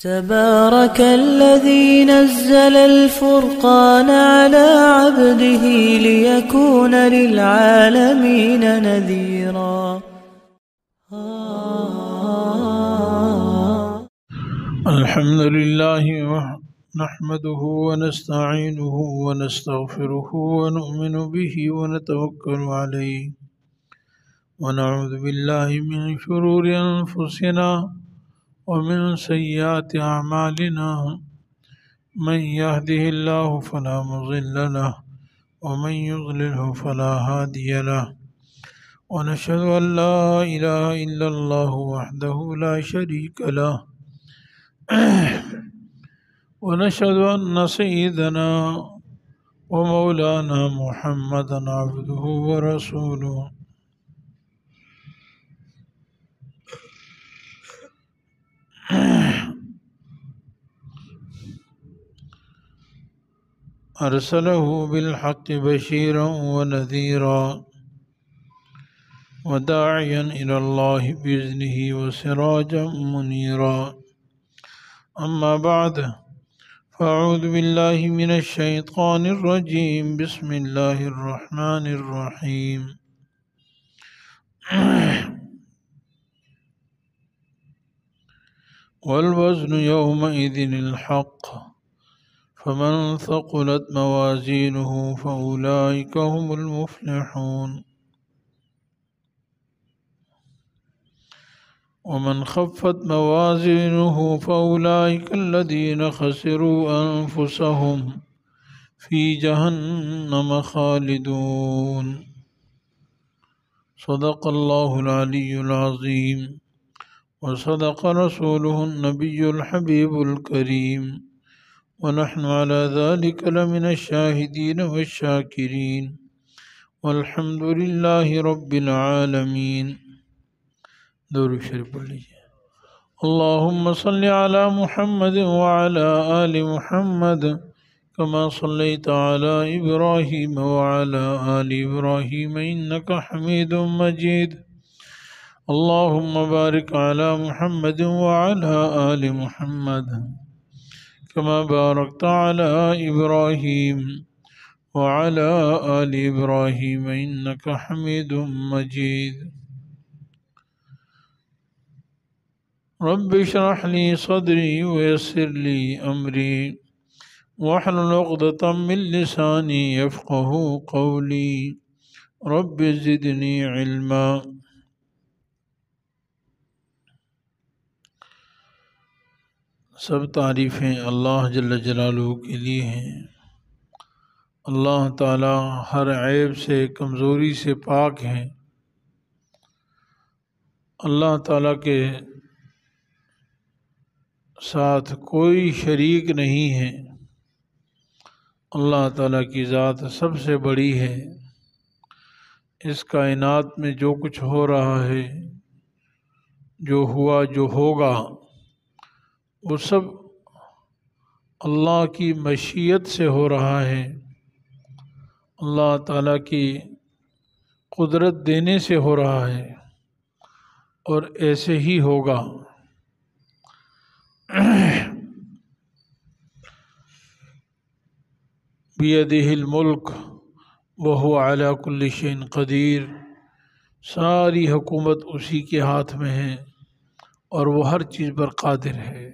تبارك الذي نزل الفرقان على عبده ليكون للعالمين نذيرا. الحمد لله نحمده ونستعينه ونستغفره ونؤمن به ونتوكل عليه ونعوذ بالله من شرور أنفسنا ومن سيئات أعمالنا من يهده الله فلا مضل له ومن يضلله فلا هادي له ونشهد أن لا إله إلا الله وحده لا شريك له ونشهد أن سيدنا ومولانا محمدا عبده ورسوله أرسله بالحق بشيرا ونذيرا وداعيا إلى الله بإذنه وسراجا منيرا. أما بعد فأعوذ بالله من الشيطان الرجيم. بسم الله الرحمن الرحيم. والوزن يومئذ الحق فمن ثقلت موازينه فأولئك هم المفلحون ومن خفت موازينه فأولئك الذين خسروا أنفسهم في جهنم خالدون. صدق الله العلي العظيم وصدق رسوله النبي الحبيب الكريم ونحن على ذلك لمن الشاهدين والشاكرين والحمد لله رب العالمين. درود شریف پڑھ لیجیے. اللهم صل على محمد وعلى آل محمد كما صليت على إبراهيم وعلى آل إبراهيم إنك حميد مجيد. اللهم بارك على محمد وعلى آل محمد كما باركت على إبراهيم وعلى آل إبراهيم إنك حميد مجيد. رب اشرح لي صدري ويسر لي أمري واحلل عقدة من لساني يفقه قولي رب زدني علما. سب تعریفیں اللہ جل جلالہ کے لیے ہیں. اللہ تعالی ہر عیب سے کمزوری سے پاک ہیں. اللہ تعالی کے ساتھ کوئی شریک نہیں ہے. اللہ تعالیٰ کی ذات سب سے بڑی ہے. اس کائنات میں جو کچھ ہو رہا ہے، جو ہوا، جو ہوگا، وہ سب اللہ کی مشیت سے ہو رہا ہے. اللہ تعالیٰ کی قدرت دینے سے ہو رہا ہے اور ایسے ہی ہوگا. بیدہ الملک وہو علی کل شیء قدیر. ساری حکومت اسی کے ہاتھ میں ہے اور وہ ہر چیز پر قادر ہے.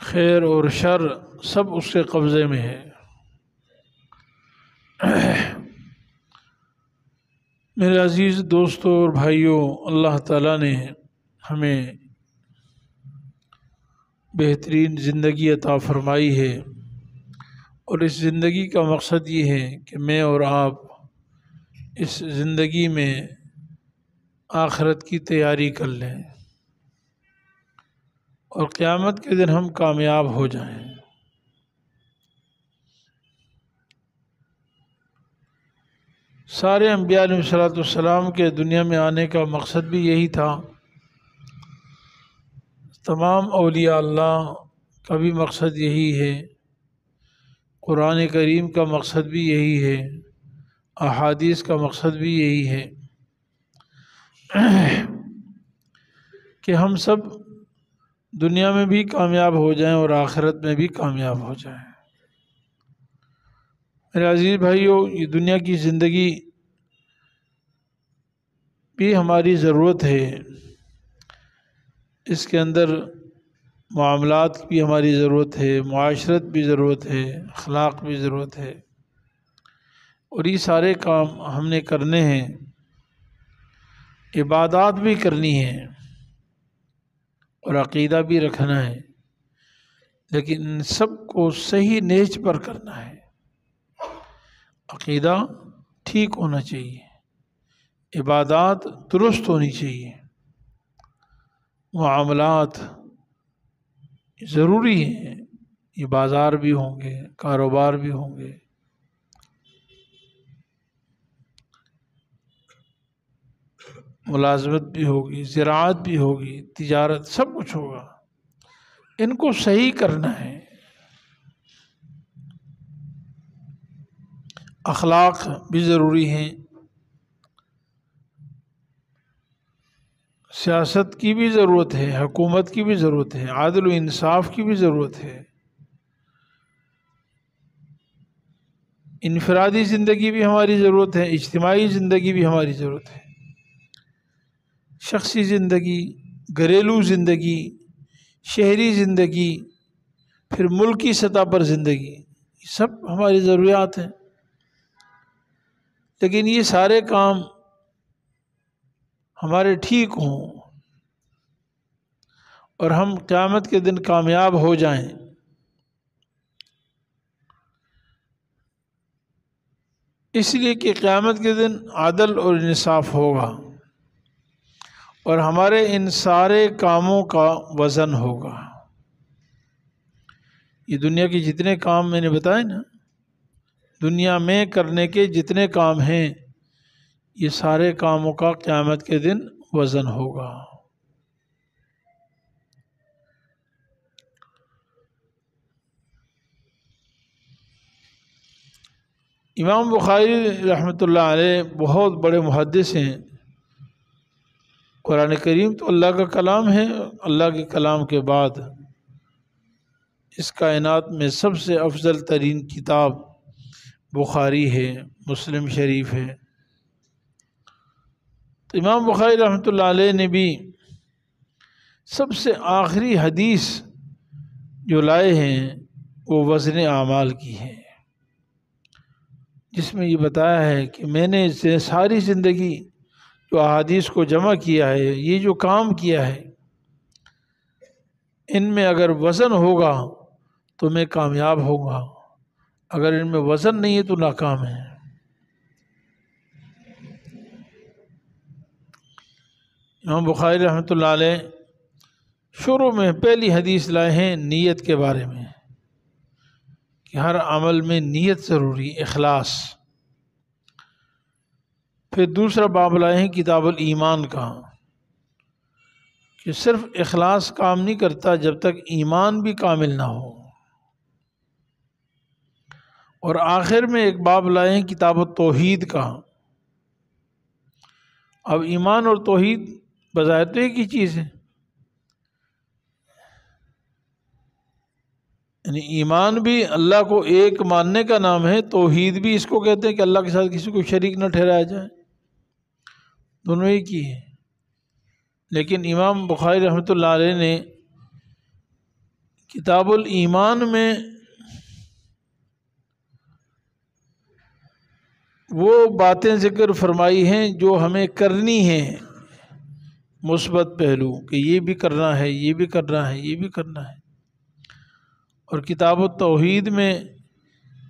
خیر اور شر سب اس کے قبضے میں ہے. میرے عزیز دوستوں اور بھائیوں، اللہ تعالیٰ نے ہمیں بہترین زندگی عطا فرمائی ہے اور اس زندگی کا مقصد یہ ہے کہ میں اور آپ اس زندگی میں آخرت کی تیاری کر لیں اور قیامت کے دن ہم کامیاب ہو جائیں. سارے انبیاء علیہ السلام کے دنیا میں آنے کا مقصد بھی یہی تھا. تمام اولیاء اللہ کا بھی مقصد یہی ہے. قرآن کریم کا مقصد بھی یہی ہے. احادیث کا مقصد بھی یہی ہے. کہ ہم سب دنیا میں بھی کامیاب ہو جائیں اور آخرت میں بھی کامیاب ہو جائیں۔ میرے عزیز بھائیو، یہ دنیا کی زندگی بھی ہماری ضرورت ہے، اس کے اندر معاملات بھی ہماری ضرورت ہے، معاشرت بھی ضرورت ہے، اخلاق بھی ضرورت ہے، اور یہ سارے کام ہم نے کرنے ہیں، عبادات بھی کرنی ہیں اور عقیدہ بھی رکھنا ہے، لیکن ان سب کو صحیح نیج پر کرنا ہے۔ عقیدہ ٹھیک ہونا چاہیے، عبادات درست ہونی چاہیے، معاملات ضروری ہیں، یہ بازار بھی ہوں گے، کاروبار بھی ہوں گے، ملازمت بھی ہوگی، زراعت بھی ہوگی، تجارت، سب کچھ ہوگا، ان کو صحیح کرنا ہے۔ اخلاق بھی ضروری ہیں، سیاست کی بھی ضرورت ہے، حکومت کی بھی ضرورت ہے، عدل و انصاف کی بھی ضرورت ہے، انفرادی زندگی بھی ہماری ضرورت ہے، اجتماعی زندگی بھی ہماری ضرورت ہے، شخصی زندگی، گھریلو زندگی، شہری زندگی، پھر ملکی سطح پر زندگی، یہ سب ہماری ضروریات ہیں۔ لیکن یہ سارے کام ہمارے ٹھیک ہوں اور ہم قیامت کے دن کامیاب ہو جائیں، اس لیے کہ قیامت کے دن عدل اور انصاف ہوگا اور ہمارے ان سارے کاموں کا وزن ہوگا۔ یہ دنیا کے جتنے کام میں نے بتائے نا، دنیا میں کرنے کے جتنے کام ہیں، یہ سارے کاموں کا قیامت کے دن وزن ہوگا۔ امام بخاری رحمۃ اللہ علیہ بہت بڑے محدث ہیں۔ قرآن کریم تو اللہ کا کلام ہے، اللہ کے کلام کے بعد اس کائنات میں سب سے افضل ترین کتاب بخاری ہے، مسلم شریف ہے۔ تو امام بخاری رحمۃ اللہ علیہ نے بھی سب سے آخری حدیث جو لائے ہیں وہ وزن اعمال کی ہے، جس میں یہ بتایا ہے کہ میں نے ساری زندگی جو احادیث کو جمع کیا ہے، یہ جو کام کیا ہے، ان میں اگر وزن ہوگا تو میں کامیاب ہوں گا، اگر ان میں وزن نہیں ہے تو ناکام ہے۔ امام بخاری رحمۃ اللہ علیہ شروع میں پہلی حدیث لائے ہیں نیت کے بارے میں، کہ ہر عمل میں نیت ضروری، اخلاص۔ پھر دوسرا باب لائے ہیں کتاب الایمان کا، کہ صرف اخلاص کام نہیں کرتا جب تک ایمان بھی کامل نہ ہو۔ اور آخر میں ایک باب لائے ہیں کتاب التوحید کا۔ اب ایمان اور توحید بظاہر تو ایک ہی چیز ہے، یعنی ایمان بھی اللہ کو ایک ماننے کا نام ہے، توحید بھی اس کو کہتے ہیں کہ اللہ کے ساتھ کسی کو شریک نہ ٹھہرایا جائے، دونوں ایک ہی ہیں۔ لیکن امام بخاری رحمۃ اللہ علیہ نے کتاب الایمان میں وہ باتیں ذکر فرمائی ہیں جو ہمیں کرنی ہیں، مثبت پہلو، کہ یہ بھی کرنا ہے، یہ بھی کرنا ہے، یہ بھی کرنا ہے۔ اور کتاب التوحید میں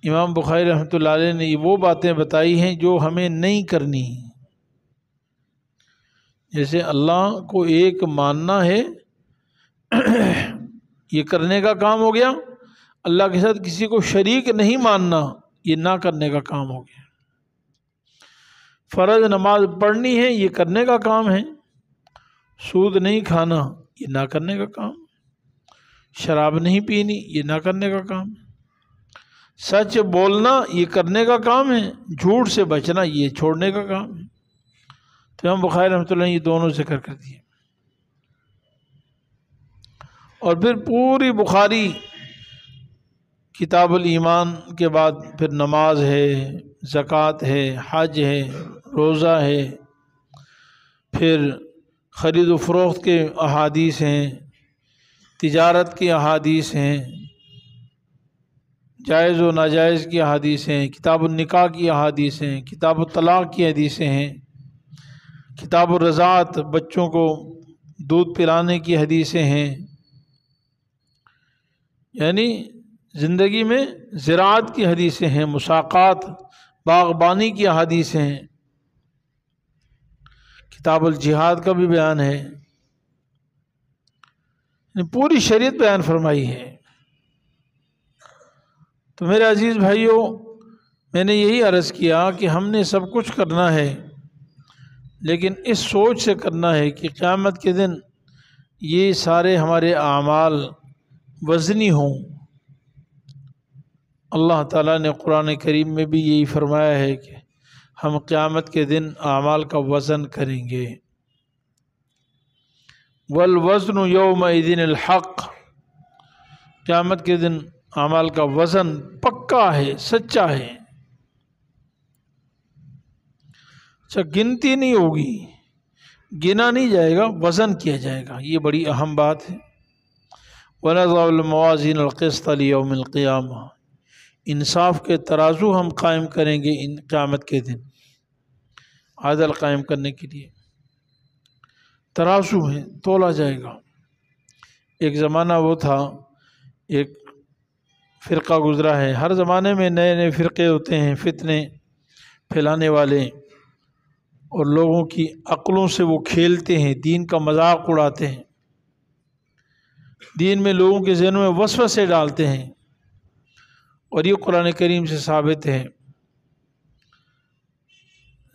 امام بخاری رحمۃ اللہ علیہ نے وہ باتیں بتائی ہیں جو ہمیں نہیں کرنی، جیسے اللہ کو ایک ماننا ہے، یہ کرنے کا کام ہو گیا، اللہ کے ساتھ کسی کو شریک نہیں ماننا، یہ نہ کرنے کا کام ہو گیا۔ فرض نماز پڑھنی ہے، یہ کرنے کا کام ہے، سود نہیں کھانا یہ نہ کرنے کا کام، شراب نہیں پینی یہ نہ کرنے کا کام، سچ بولنا یہ کرنے کا کام ہے، جھوٹ سے بچنا یہ چھوڑنے کا کام ہے۔ تو ہم بخاری رحمۃ اللہ نے یہ دونوں ذکر کر دیے۔ اور پھر پوری بخاری کتاب الایمان کے بعد پھر نماز ہے، زکوٰۃ ہے، حج ہے، روزہ ہے، پھر خرید و فروخت کے احادیث ہیں، تجارت کی احادیث ہیں، جائز و ناجائز کی احادیث ہیں، کتاب النکاح کی احادیث ہیں، کتاب الطلاق کی حدیثیں ہیں، کتاب الرضاعت بچوں کو دودھ پلانے کی حدیثیں ہیں، یعنی زندگی میں زراعت کی حدیثیں ہیں، مساقات باغبانی کی احادیثیں ہیں، کتاب الجہاد کا بھی بیان ہے، پوری شریعت بیان فرمائی ہے۔ تو میرے عزیز بھائیوں، میں نے یہی عرض کیا کہ ہم نے سب کچھ کرنا ہے، لیکن اس سوچ سے کرنا ہے کہ قیامت کے دن یہ سارے ہمارے اعمال وزنی ہوں۔ اللہ تعالیٰ نے قرآن کریم میں بھی یہی فرمایا ہے کہ ہم قیامت کے دن اعمال کا وزن کریں گے۔ وَالْوَزْنُ يَوْمَئِذٍ الْحَقُّ، قیامت کے دن اعمال کا وزن پکا ہے، سچا ہے، اچھا گنتی نہیں ہوگی، گنا نہیں جائے گا، وزن کیا جائے گا، یہ بڑی اہم بات ہے۔ وَنَضَعُ الْمَوَازِينَ الْقِسْطَ لِيَوْمِ الْقِيَامَةِ، انصاف کے ترازو ہم قائم کریں گے قیامت کے دن، عدل قائم کرنے کے لیے ترازو ہے، تولا جائے گا۔ ایک زمانہ وہ تھا، ایک فرقہ گزرا ہے، ہر زمانے میں نئے نئے فرقے ہوتے ہیں، فتنے پھیلانے والے، اور لوگوں کی عقلوں سے وہ کھیلتے ہیں، دین کا مذاق اڑاتے ہیں، دین میں لوگوں کے ذہنوں میں وسوسے ڈالتے ہیں، اور یہ قرآن کریم سے ثابت ہے۔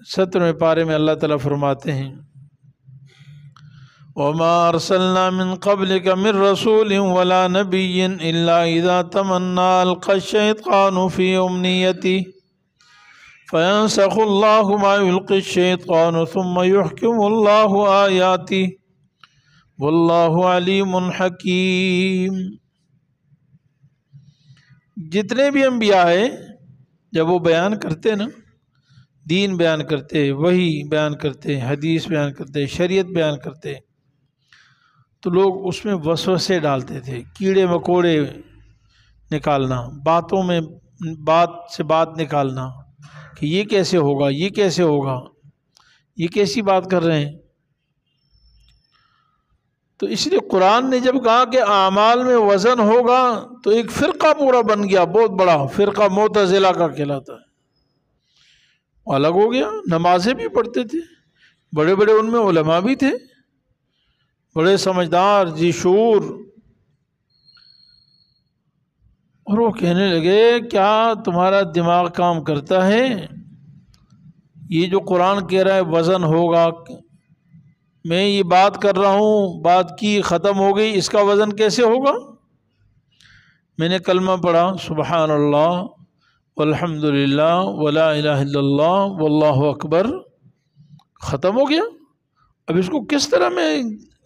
17ویں پارے میں اللہ تعالیٰ فرماتے ہیں وَمَا أَرْسَلْنَا مِن قَبْلِكَ مِن رَّسُولٍ وَلَا نَبِيٍّ إِلَّا إِذَا تَمَنَّىٰ أَلْقَى الشَّيْطَانُ فِي أُمْنِيَّتِهِ فَيَنسَخُ اللَّهُ مَا يُلْقِي الشَّيْطَانُ ثُمَّ يُحْكِمُ اللَّهُ آيَاتِهِ وَاللَّهُ عَلِيمٌ حَكِيمٌ۔ جتنے بھی انبیاء ہیں جب وہ بیان کرتے نا، دین بیان کرتے، وحی بیان کرتے، حدیث بیان کرتے، شریعت بیان کرتے، تو لوگ اس میں وسوسے ڈالتے تھے، کیڑے مکوڑے نکالنا، باتوں میں بات سے بات نکالنا کہ یہ کیسے ہوگا، یہ کیسے ہوگا، یہ کیسی بات کر رہے ہیں۔ تو اس لیے قرآن نے جب کہا کہ اعمال میں وزن ہوگا تو ایک فرقہ پورا بن گیا، بہت بڑا فرقہ معتزلہ کا کہلاتا ہے، الگ ہو گیا۔ نمازیں بھی پڑھتے تھے، بڑے بڑے ان میں علماء بھی تھے، بڑے سمجھدار جی شعور، اور وہ کہنے لگے کیا تمہارا دماغ کام کرتا ہے؟ یہ جو قرآن کہہ رہا ہے وزن ہوگا، میں یہ بات کر رہا ہوں، بات کی ختم ہو گئی، اس کا وزن کیسے ہوگا؟ میں نے کلمہ پڑھا سبحان اللہ والحمد للہ ولا الہ الا اللہ واللہ اکبر، ختم ہو گیا۔ اب اس کو کس طرح میں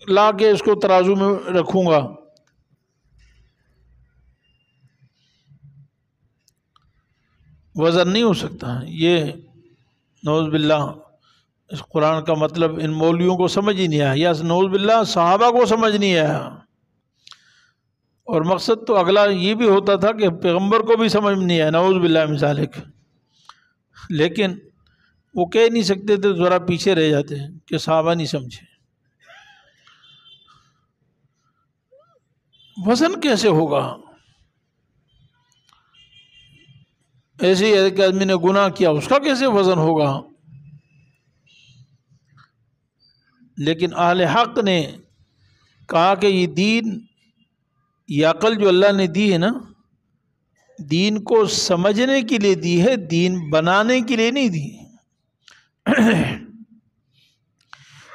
لا کے اس کو ترازو میں رکھوں گا؟ وزن نہیں ہو سکتا۔ یہ نعوذ باللہ اس قرآن کا مطلب ان مولویوں کو سمجھ ہی نہیں آیا، یا نعوذ باللہ صحابہ کو سمجھ نہیں آیا، اور مقصد تو اگلا یہ بھی ہوتا تھا کہ پیغمبر کو بھی سمجھ نہیں آیا، نعوذ باللہ من ذالک، لیکن وہ کہہ نہیں سکتے تھے، ذرا پیچھے رہ جاتے ہیں کہ صحابہ نہیں سمجھے۔ وزن کیسے ہوگا؟ ایسے ہی ایک آدمی نے گناہ کیا، اس کا کیسے وزن ہوگا؟ لیکن اہل حق نے کہا کہ یہ دین، یہ عقل جو اللہ نے دی ہے نا، دین کو سمجھنے کے لیے دی ہے، دین بنانے کے لیے نہیں دی۔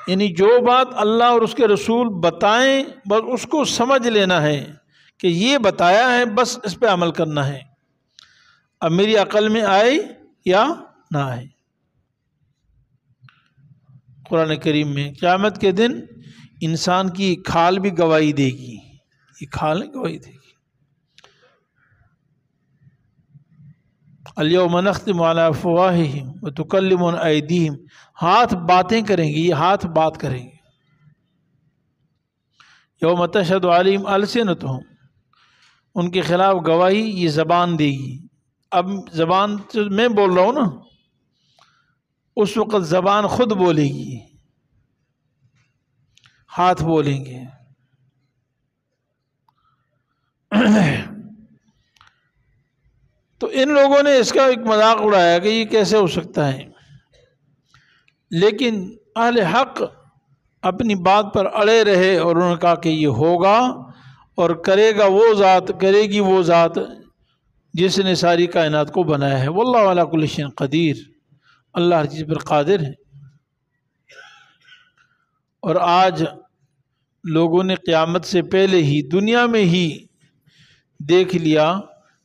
یعنی جو بات اللہ اور اس کے رسول بتائیں بس اس کو سمجھ لینا ہے کہ یہ بتایا ہے، بس اس پہ عمل کرنا ہے، اب میری عقل میں آئے یا نہ آئے۔ قرآن کریم میں قیامت کے دن انسان کی کھال بھی گواہی دے گی، یہ کھالنے کی وہی تھی. الیوم نختم علی افواہہم وتکلمنا ایدیہم، ہاتھ باتیں کریں گے، یہ ہاتھ بات کریں گے. یوم تشہد علیہم السنتہم، ان کے خلاف گواہی یہ زبان دے گی. اب زبان میں بول رہا ہوں نا، اس وقت زبان خود بولے گی، ہاتھ بولیں گے. تو ان لوگوں نے اس کا ایک مذاق اڑایا کہ یہ کیسے ہو سکتا ہے، لیکن اہل حق اپنی بات پر اڑے رہے اور انہوں نے کہا کہ یہ ہوگا اور کرے گا وہ ذات، کرے گی وہ ذات جس نے ساری کائنات کو بنایا ہے. واللہ علی کل شیء قدیر، اللہ ہر چیز پر قادر ہے. اور آج لوگوں نے قیامت سے پہلے ہی دنیا میں ہی دیکھ لیا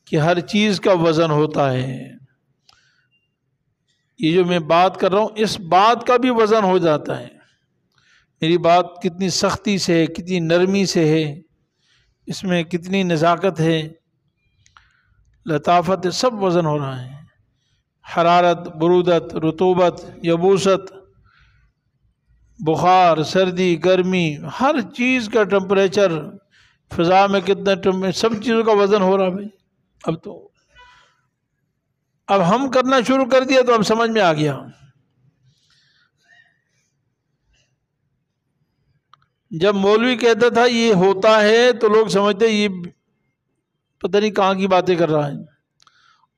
کہ ہر چیز کا وزن ہوتا ہے. یہ جو میں بات کر رہا ہوں اس بات کا بھی وزن ہو جاتا ہے. میری بات کتنی سختی سے ہے، کتنی نرمی سے ہے، اس میں کتنی نزاکت ہے، لطافت ہے، سب وزن ہو رہا ہے. حرارت، برودت، رطوبت، یبوست، بخار، سردی، گرمی، ہر چیز کا ٹمپریچر، فضا میں کتنا سب چیزوں کا وزن ہو رہا بھائی. اب ہم کرنا شروع کر دیا تو اب سمجھ میں آ گیا. جب مولوی کہتا تھا یہ ہوتا ہے تو لوگ سمجھتے یہ پتہ نہیں کہاں کی باتیں کر رہا ہے،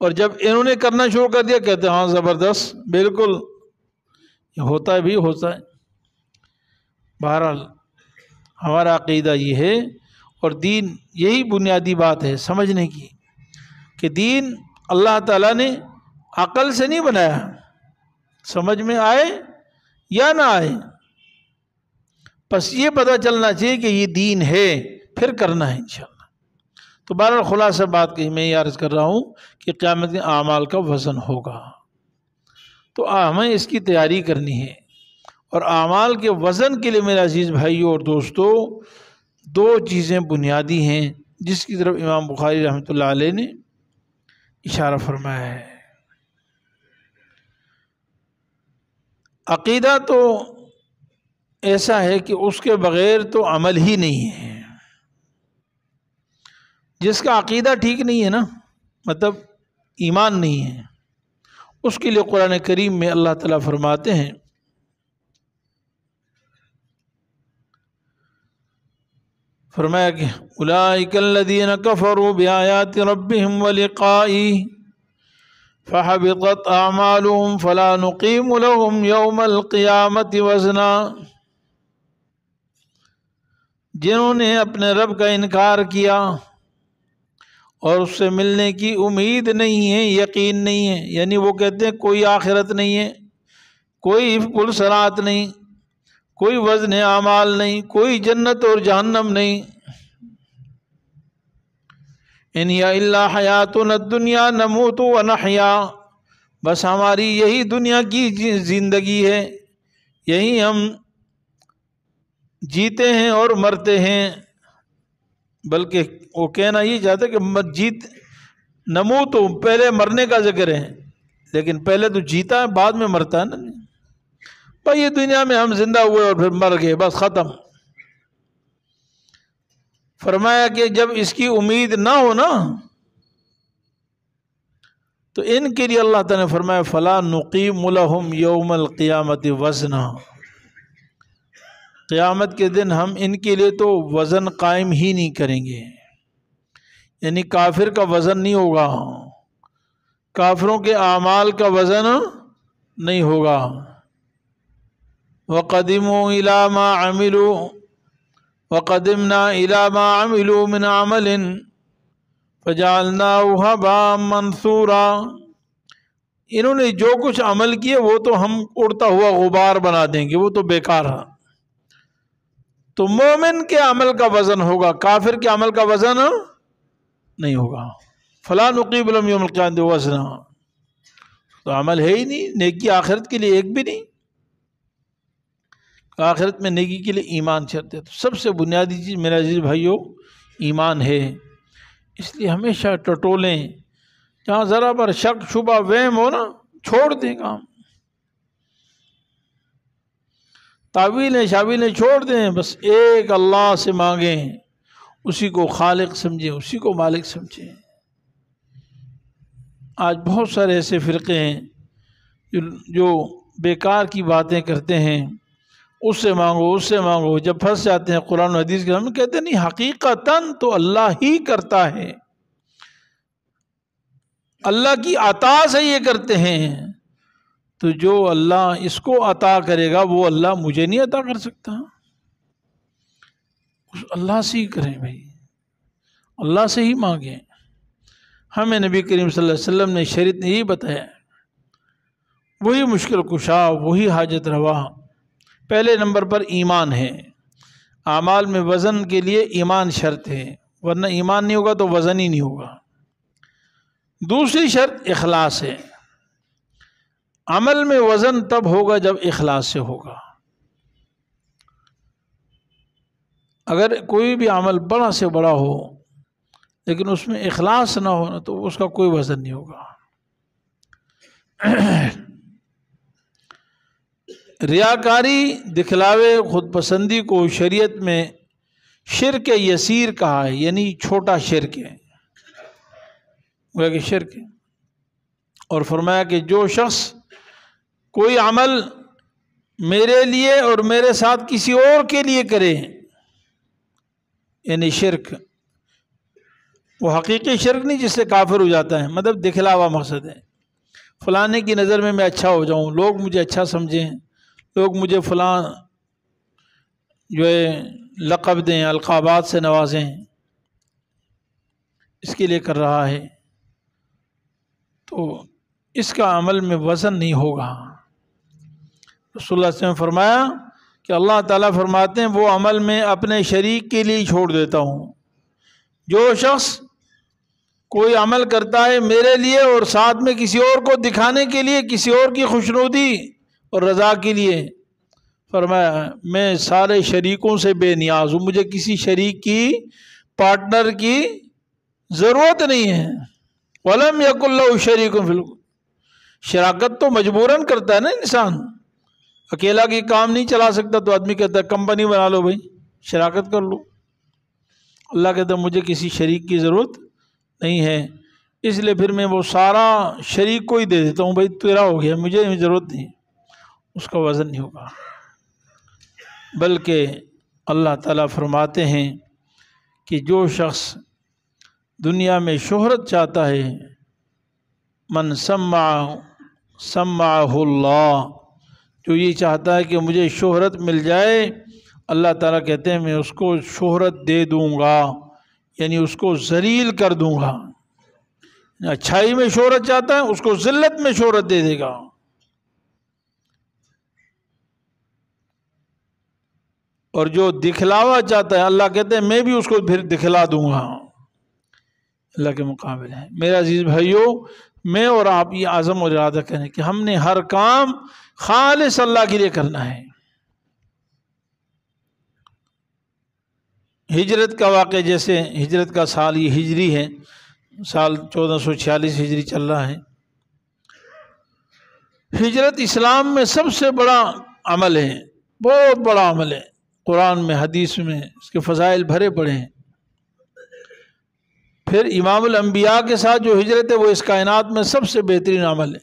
اور جب انہوں نے کرنا شروع کر دیا کہتے ہاں زبردست، بالکل یہ ہوتا ہے بھی ہوتا ہے. بہرحال ہمارا عقیدہ یہ ہے، اور دین یہی بنیادی بات ہے سمجھنے کی، کہ دین اللہ تعالیٰ نے عقل سے نہیں بنایا، سمجھ میں آئے یا نہ آئے، بس یہ پتہ چلنا چاہیے کہ یہ دین ہے، پھر کرنا ہے انشاءاللہ. تو بہرحال خلاصہ بات کہ میں یہ عرض کر رہا ہوں کہ قیامت میں اعمال کا وزن ہوگا، تو ہمیں اس کی تیاری کرنی ہے. اور اعمال کے وزن کے لیے میرے عزیز بھائیوں اور دوستو دو چیزیں بنیادی ہیں جس کی طرف امام بخاری رحمۃ اللہ علیہ نے اشارہ فرمایا ہے. عقیدہ تو ایسا ہے کہ اس کے بغیر تو عمل ہی نہیں ہے. جس کا عقیدہ ٹھیک نہیں ہے نا، مطلب ایمان نہیں ہے، اس کے لیے قرآن کریم میں اللہ تعالیٰ فرماتے ہیں فرمایا کہ اولئک الذین کفروا بآیات ربهم ولقائہ فحبطت اعمالهم فلا نقیم لهم یوم القیامت وزنا. جنہوں نے اپنے رب کا انکار کیا اور اس سے ملنے کی امید نہیں ہے، یقین نہیں ہے، یعنی وہ کہتے ہیں کوئی آخرت نہیں ہے، کوئی پرصراط نہیں، کوئی وزن اعمال نہیں، کوئی جنت اور جہنم نہیں. ان ہی الا حیاتنا الدنیا نموت ونحیا، بس ہماری یہی دنیا کی زندگی ہے، یہی ہم جیتے ہیں اور مرتے ہیں. بلکہ وہ کہنا یہ چاہتے کہ نموت پہلے مرنے کا ذکر ہے، لیکن پہلے تو جیتا ہے بعد میں مرتا ہے نا. بھائی یہ دنیا میں ہم زندہ ہوئے اور پھر مر گئے، بس ختم. فرمایا کہ جب اس کی امید نہ ہو نا تو ان کے لیے اللہ تعالیٰ نے فرمایا فلا نقیم لہم یوم القیامت وزنا، قیامت کے دن ہم ان کے لیے تو وزن قائم ہی نہیں کریں گے. یعنی کافر کا وزن نہیں ہوگا، کافروں کے اعمال کا وزن نہیں ہوگا. وَقَدِمُوا إِلَى مَا عَمِلُوا وَقَدِمْنَا إِلَى مَا عَمِلُوا مِنْ عَمَلٍ فَجَعَلْنَاهُ هَبَاءً مَنْثُورًا. انہوں نے جو کچھ عمل کیے وہ تو ہم اڑتا ہوا غبار بنا دیں گے، وہ تو بیکار ہے. تو مومن کے عمل کا وزن ہوگا، کافر کے عمل کا وزن نہیں ہوگا. فلا نقیم لہم یوم القیامۃ وزنا، تو عمل ہے ہی نہیں، نیکی آخرت کے لیے ایک بھی نہیں. آخرت میں نیکی کے لیے ایمان شرط ہے. تو سب سے بنیادی چیز میرے عزیز بھائیوں ایمان ہے۔ اس لیے ہمیشہ ٹٹولیں، جہاں ذرا پر شک شبہ وہم ہو نا چھوڑ دیں کام، تعویلیں شاویلیں چھوڑ دیں، بس ایک اللہ سے مانگیں، اسی کو خالق سمجھیں، اسی کو مالک سمجھیں۔ آج بہت سارے ایسے فرقے ہیں جو بیکار کی باتیں کرتے ہیں، اس سے مانگو اس سے مانگو، جب پھنس جاتے ہیں قرآن و حدیث کے، ہم کہتے ہیں نہیں، حقیقتاً تو اللہ ہی کرتا ہے، اللہ کی عطا سے یہ کرتے ہیں، تو جو اللہ اس کو عطا کرے گا وہ اللہ مجھے نہیں عطا کر سکتا، اس اللہ سے ہی کریں بھائی، اللہ سے ہی مانگیں۔ ہمیں نبی کریم صلی اللہ علیہ وسلم نے شریعت نے یہی بتایا، وہی مشکل کشا، وہی حاجت روا۔ پہلے نمبر پر ایمان ہے، اعمال میں وزن کے لیے ایمان شرط ہے، ورنہ ایمان نہیں ہوگا تو وزن ہی نہیں ہوگا۔ دوسری شرط اخلاص ہے، عمل میں وزن تب ہوگا جب اخلاص سے ہوگا۔ اگر کوئی بھی عمل بڑا سے بڑا ہو لیکن اس میں اخلاص نہ ہو تو اس کا کوئی وزن نہیں ہوگا۔ ریاکاری، دکھلاوے، خود پسندی کو شریعت میں شرک یسیر کہا ہے، یعنی چھوٹا شرک ہے، وہ کہ شرک ہے۔ اور فرمایا کہ جو شخص کوئی عمل میرے لیے اور میرے ساتھ کسی اور کے لیے کرے، یعنی شرک، وہ حقیقی شرک نہیں جس سے کافر ہو جاتا ہے، مطلب دکھلاوا مقصد ہے، فلانے کی نظر میں اچھا ہو جاؤں، لوگ مجھے اچھا سمجھیں، لوگ مجھے فلاں جو ہے لقب دیں، القابات سے نوازیں، اس کے لیے کر رہا ہے، تو اس کا عمل میں وزن نہیں ہوگا۔ رسول اللہ صلی اللہ علیہ وسلم نے فرمایا کہ اللہ تعالیٰ فرماتے ہیں وہ عمل میں اپنے شریک کے لیے چھوڑ دیتا ہوں۔ جو شخص کوئی عمل کرتا ہے میرے لیے اور ساتھ میں کسی اور کو دکھانے کے لیے، کسی اور کی خوشنودی اور رضا کے لیے، فرمایا میں سارے شریکوں سے بے نیاز ہوں، مجھے کسی شریک کی، پارٹنر کی ضرورت نہیں ہے۔ وَلَمْ يَكُنْ لَهُ شَرِيكٌ فِي الْأَمْرِ، شراکت تو مجبوراً کرتا ہے نا انسان، اکیلا کی کام نہیں چلا سکتا، تو آدمی کہتا ہے کمپنی بنا لو بھائی، شراکت کر لو۔ اللہ کہتا ہے مجھے کسی شریک کی ضرورت نہیں ہے، اس لیے پھر میں وہ سارا شریک کو ہی دے دیتا ہوں، بھائی تیرا ہو گیا، مجھے ضرورت نہیں، اس کا وزن نہیں ہوگا۔ بلکہ اللہ تعالیٰ فرماتے ہیں کہ جو شخص دنیا میں شہرت چاہتا ہے، من سمعہ اللہ، جو یہ چاہتا ہے کہ مجھے شہرت مل جائے، اللہ تعالیٰ کہتے ہیں میں اس کو شہرت دے دوں گا، یعنی اس کو ذلیل کر دوں گا۔ اچھائی میں شہرت چاہتا ہے، اس کو ذلت میں شہرت دے دے گا۔ اور جو دکھلاوا چاہتا ہے، اللہ کہتے ہیں میں بھی اس کو پھر دکھلا دوں گا، اللہ کے مقابل ہے۔ میرے عزیز بھائیوں، میں اور آپ یہ عزم اور ارادہ کریں کہ ہم نے ہر کام خالص اللہ کے لیے کرنا ہے۔ ہجرت کا واقعہ، جیسے ہجرت کا سال یہ ہجری ہے، سال 1446 ہجری چل رہا ہے۔ ہجرت اسلام میں سب سے بڑا عمل ہے، بہت بڑا عمل ہے، قرآن میں حدیث میں اس کے فضائل بھرے پڑے ہیں۔ پھر امام الانبیاء کے ساتھ جو ہجرت ہے وہ اس کائنات میں سب سے بہترین عمل ہے۔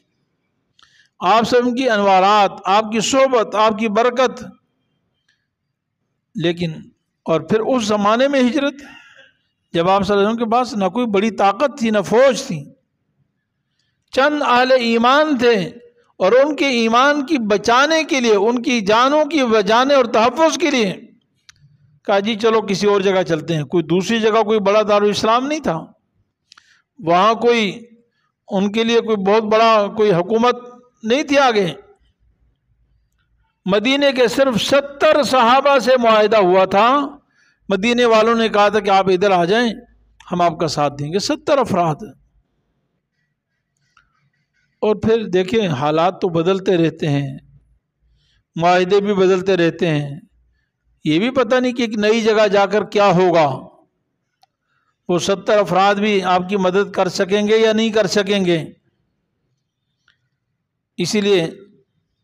آپ سب کی انوارات، آپ کی صحبت، آپ کی برکت، لیکن اور پھر اس زمانے میں ہجرت جب آپ صلی اللہ علیہ وسلم کے پاس نہ کوئی بڑی طاقت تھی، نہ فوج تھی، چند اہل ایمان تھے، اور ان کے ایمان کی بچانے کے لیے، ان کی جانوں کی بچانے اور تحفظ کے لیے کہا جی چلو کسی اور جگہ چلتے ہیں۔ کوئی دوسری جگہ کوئی بڑا دارالاسلام نہیں تھا، وہاں کوئی ان کے لیے کوئی بہت بڑا کوئی حکومت نہیں تھی آگے۔ مدینے کے صرف 70 صحابہ سے معاہدہ ہوا تھا، مدینے والوں نے کہا تھا کہ آپ ادھر آ جائیں، ہم آپ کا ساتھ دیں گے، 70 افراد۔ اور پھر دیکھیں حالات تو بدلتے رہتے ہیں، معاہدے بھی بدلتے رہتے ہیں، یہ بھی پتہ نہیں کہ ایک نئی جگہ جا کر کیا ہوگا۔ وہ 70 افراد بھی آپ کی مدد کر سکیں گے یا نہیں کر سکیں گے؟ اسی لیے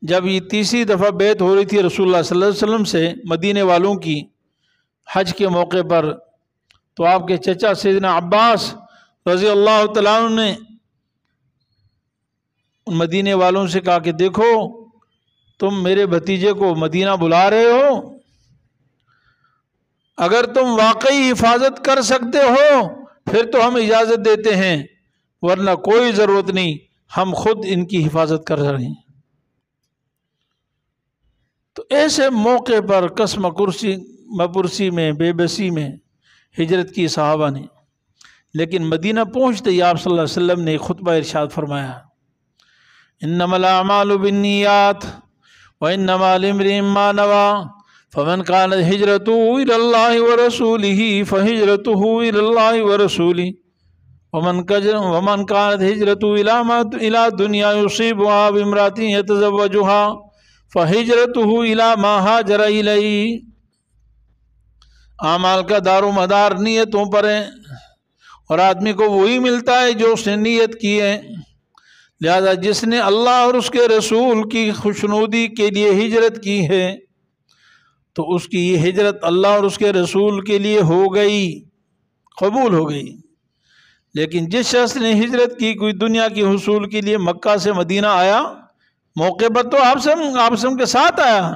جب یہ تیسری دفعہ بیعت ہو رہی تھی رسول اللہ صلی اللہ علیہ وسلم سے مدینے والوں کی حج کے موقع پر، تو آپ کے چچا سیدنا عباس رضی اللہ تعالیٰ عنہ نے ان مدینے والوں سے کہا کہ دیکھو تم میرے بھتیجے کو مدینہ بلا رہے ہو، اگر تم واقعی حفاظت کر سکتے ہو پھر تو ہم اجازت دیتے ہیں، ورنہ کوئی ضرورت نہیں، ہم خود ان کی حفاظت کر رہے ہیں۔ تو ایسے موقع پر قسم مپرسی میں، بے بسی میں ہجرت کی صحابہ نے، لیکن مدینہ پہنچتے ہی آپ صلی اللہ علیہ وسلم نے خطبہ ارشاد فرمایا، انما الاعمال بالنیات وانما لامرئ ما نوى فمن كانت هجرته الى الله ورسوله فهجرته الى الله ورسوله ومن كانت هجرته الى دنيا يصيبها بامرأة يتزوجها فهجرته الى ما هاجر اليه۔ اعمال کا دار و مدار نیتوں پر ہے، اور آدمی کو وہی ملتا ہے جو اس نے نیت کی ہے، لہذا جس نے اللہ اور اس کے رسول کی خوشنودی کے لیے ہجرت کی ہے تو اس کی یہ ہجرت اللہ اور اس کے رسول کے لیے ہو گئی، قبول ہو گئی۔ لیکن جس شخص نے ہجرت کی کوئی دنیا کی حصول کے لیے مکہ سے مدینہ آیا، موقع پر تو آپ سے کے ساتھ آیا،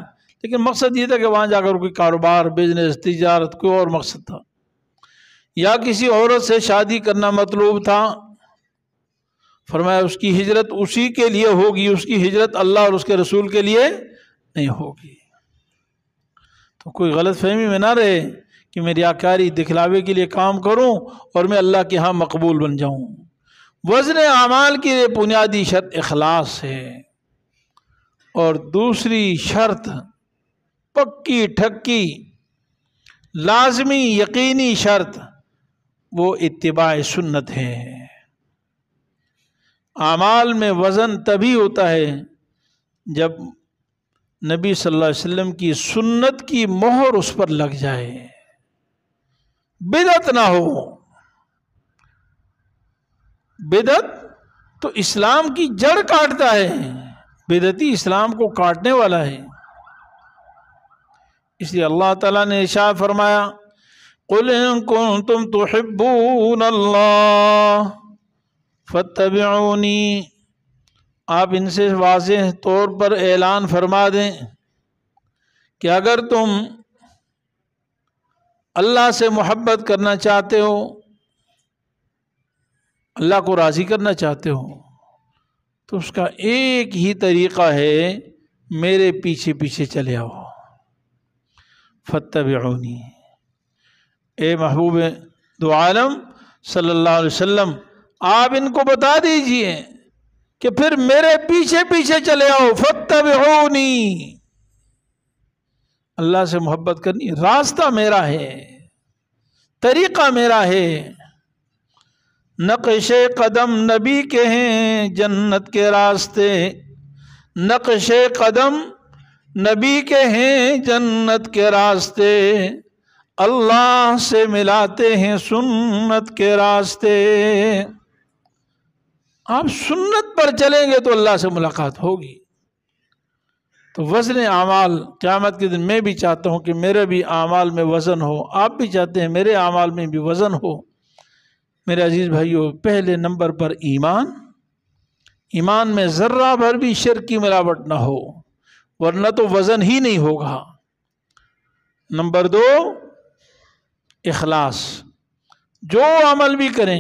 لیکن مقصد یہ تھا کہ وہاں جا کر کوئی کاروبار، بزنس، تجارت، کوئی اور مقصد تھا، یا کسی عورت سے شادی کرنا مطلوب تھا، فرمایا اس کی ہجرت اسی کے لیے ہوگی، اس کی ہجرت اللہ اور اس کے رسول کے لیے نہیں ہوگی۔ تو کوئی غلط فہمی میں نہ رہے کہ میں ریاکاری دکھلاوے کے لیے کام کروں اور میں اللہ کے ہاں مقبول بن جاؤں۔ وزن اعمال کی بنیادی شرط اخلاص ہے، اور دوسری شرط پکی ٹھکی لازمی یقینی شرط وہ اتباع سنت ہے۔ اعمال میں وزن تبھی ہوتا ہے جب نبی صلی اللہ علیہ وسلم کی سنت کی مہر اس پر لگ جائے، بدعت نہ ہو۔ بدعت تو اسلام کی جڑ کاٹتا ہے، بدعتی اسلام کو کاٹنے والا ہے۔ اس لیے اللہ تعالیٰ نے ارشاد فرمایا، قُلْ إِن كُنتُمْ تُحِبُّونَ اللَّهَ فَاتَّبِعُونِي، آپ ان سے واضح طور پر اعلان فرما دیں کہ اگر تم اللہ سے محبت کرنا چاہتے ہو، اللہ کو راضی کرنا چاہتے ہو، تو اس کا ایک ہی طریقہ ہے، میرے پیچھے پیچھے چلے آؤ۔ فَاتَّبِعُونِی، اے محبوب دو عالم صلی اللہ علیہ وسلم، آپ ان کو بتا دیجئے کہ پھر میرے پیچھے پیچھے چلے آؤ۔ فَاتَّبِعُونِی، اللہ سے محبت کرنی، راستہ میرا ہے، طریقہ میرا ہے، نقش قدم نبی کے ہیں جنت کے راستے، نقش قدم نبی کے ہیں جنت کے راستے، اللہ سے ملاتے ہیں سنت کے راستے۔ آپ سنت پر چلیں گے تو اللہ سے ملاقات ہوگی۔ تو وزن اعمال قیامت کے دن میں بھی چاہتا ہوں کہ میرے بھی اعمال میں وزن ہو، آپ بھی چاہتے ہیں میرے اعمال میں بھی وزن ہو۔ میرے عزیز بھائیو، پہلے نمبر پر ایمان میں ذرہ بھر بھی شرک کی ملاوٹ نہ ہو، ورنہ تو وزن ہی نہیں ہوگا۔ نمبر 2، اخلاص، جو عمل بھی کریں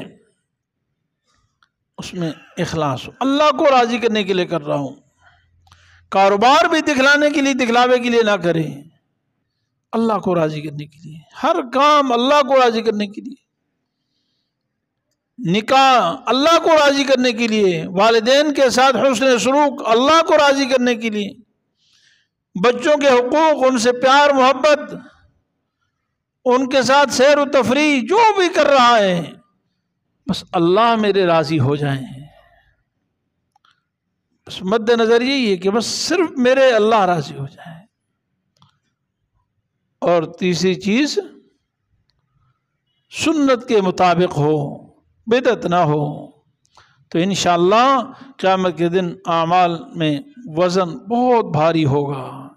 اس میں اخلاص ہو، اللہ کو راضی کرنے کے لیے کر رہا ہوں۔ کاروبار بھی دکھلانے کے لیے، دکھلاوے کے لیے نہ کریں، اللہ کو راضی کرنے کے لیے، ہر کام اللہ کو راضی کرنے کے لیے، نکاح اللہ کو راضی کرنے کے لیے، والدین کے ساتھ حسن سلوک اللہ کو راضی کرنے کے لیے، بچوں کے حقوق، ان سے پیار محبت، ان کے ساتھ سیر و تفریح، جو بھی کر رہا ہے بس اللہ میرے راضی ہو جائیں۔ بس مد نظر یہی ہے کہ بس صرف میرے اللہ راضی ہو جائیں۔ اور تیسری چیز سنت کے مطابق ہو، بدعت نہ ہو، تو انشاءاللہ قیامت کے دن اعمال میں وزن بہت بھاری ہوگا۔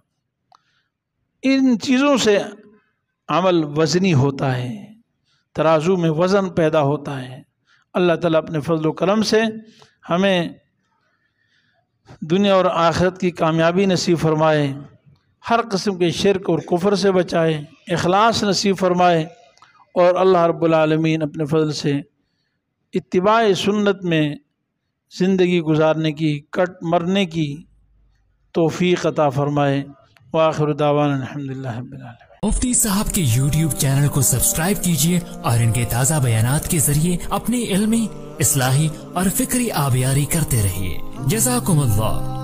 ان چیزوں سے عمل وزنی ہوتا ہے، ترازو میں وزن پیدا ہوتا ہے۔ اللہ تعالیٰ اپنے فضل و کرم سے ہمیں دنیا اور آخرت کی کامیابی نصیب فرمائے، ہر قسم کے شرک اور کفر سے بچائے، اخلاص نصیب فرمائے، اور اللہ رب العالمین اپنے فضل سے اتباع سنت میں زندگی گزارنے کی، کٹ مرنے کی توفیق عطا فرمائے۔ وآخر دعوانا الحمدللہ رب العالمین۔ مفتی صاحب کے YouTube چینل کو سبسکرائب کیجئے اور ان کے تازہ بیانات کے ذریعے اپنی علمی، اصلاحی اور فکری آبیاری کرتے رہیے۔ جزاکم اللہ۔